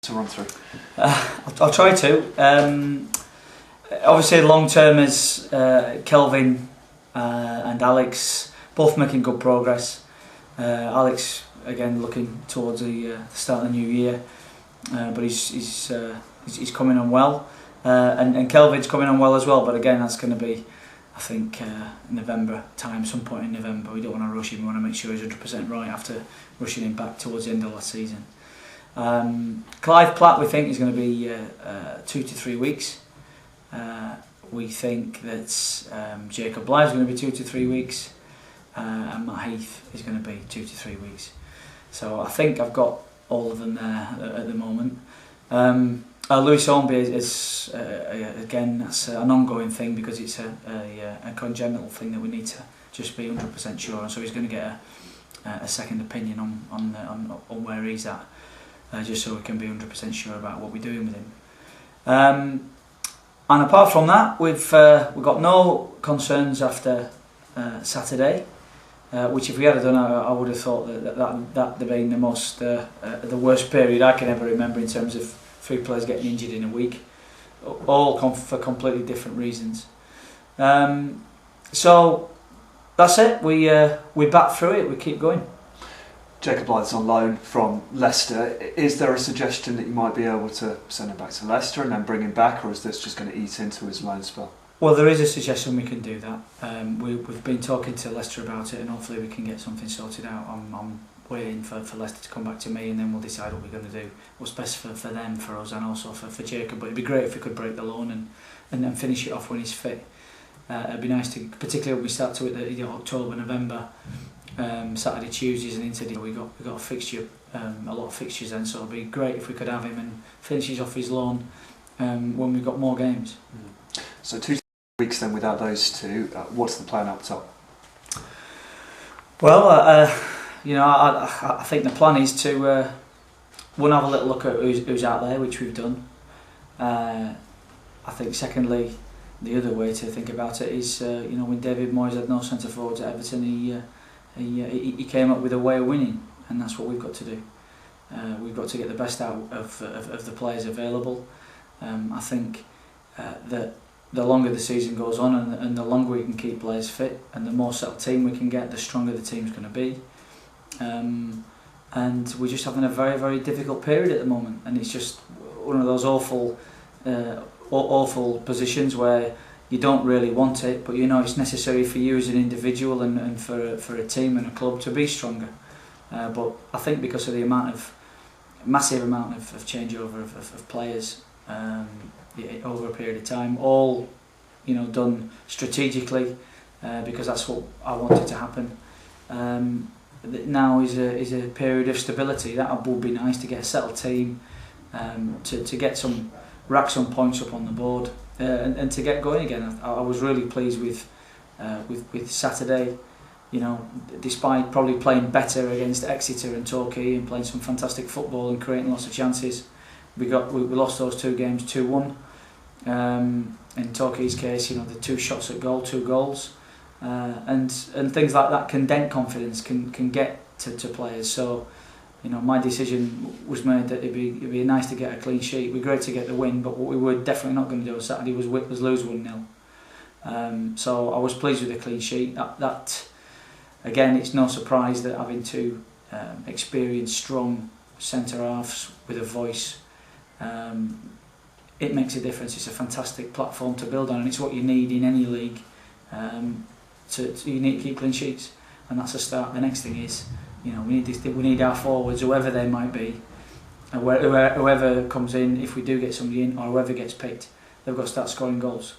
to run through? I'll try to. Obviously, long term is Kelvin and Alex both making good progress. Alex again looking towards the start of the new year, but he's coming on well, and Kelvin's coming on well as well. But again, that's going to be, I think, November time, some point in November. We don't want to rush him. We want to make sure he's 100% right after rushing him back towards the end of last season. Clive Platt, we think, is going to be 2 to 3 weeks. We think that Jacob Blythe is going to be 2 to 3 weeks, and Matt Heath is going to be 2 to 3 weeks. So I think I've got all of them there at the moment. Lewis Hornby is again, that's an ongoing thing because it's a congenital thing that we need to just be 100% sure on. So he's going to get a second opinion on where he's at, just so we can be 100% sure about what we're doing with him. And apart from that, we've got no concerns after Saturday, which if we had done, I would have thought that been the worst period I can ever remember in terms of 3 players getting injured in a week, all for completely different reasons. So that's it. We back through it. We keep going. Jacob Blythe's on loan from Leicester. Is there a suggestion that you might be able to send him back to Leicester and then bring him back, or is this just going to eat into his loan spell? Well, there is a suggestion we can do that. We've been talking to Leicester about it, and hopefully we can get something sorted out. I'm waiting for Leicester to come back to me, and then we'll decide what we're going to do, what's best for them, for us, and also for Jacob. But it'd be great if we could break the loan and then finish it off when he's fit. It'd be nice to, particularly when we start to it, October, November. Saturday, Tuesdays and into we got a fixture, a lot of fixtures then, so it'd be great if we could have him and finishes off his loan when we've got more games. So 2 weeks then without those two. What's the plan up top? Well, I think the plan is to one, have a little look at who's out there, which we've done. I think secondly, the other way to think about it is when David Moyes had no centre forwards at Everton, he came up with a way of winning, and that's what we've got to do. We've got to get the best out of the players available. I think that the longer the season goes on and the longer we can keep players fit and the more settled team we can get, the stronger the team's going to be. And we're just having a very, very difficult period at the moment, and it's just one of those awful positions where you don't really want it, but it's necessary for you as an individual and for a team and a club to be stronger. But I think because of the massive amount of changeover of players over a period of time, all done strategically, because that's what I wanted to happen. Now is a period of stability. That would be nice to get a settled team, to get some rack some points up on the board, and to get going again. I was really pleased with Saturday. Despite probably playing better against Exeter and Torquay and playing some fantastic football and creating lots of chances, we lost those 2 games 2-1. In Torquay's case, the 2 shots at goal, 2 goals, and things like that can dent confidence, can get to players. So my decision was made that it'd be nice to get a clean sheet. It'd be great to get the win, but what we were definitely not going to do on Saturday was lose 1-0. So I was pleased with the clean sheet. That again, it's no surprise that having 2 experienced, strong centre halves with a voice, it makes a difference. It's a fantastic platform to build on, and it's what you need in any league. You need to keep clean sheets, and that's a start. The next thing is, we need our forwards, whoever they might be, and whoever comes in. If we do get somebody in, or whoever gets picked, they've got to start scoring goals.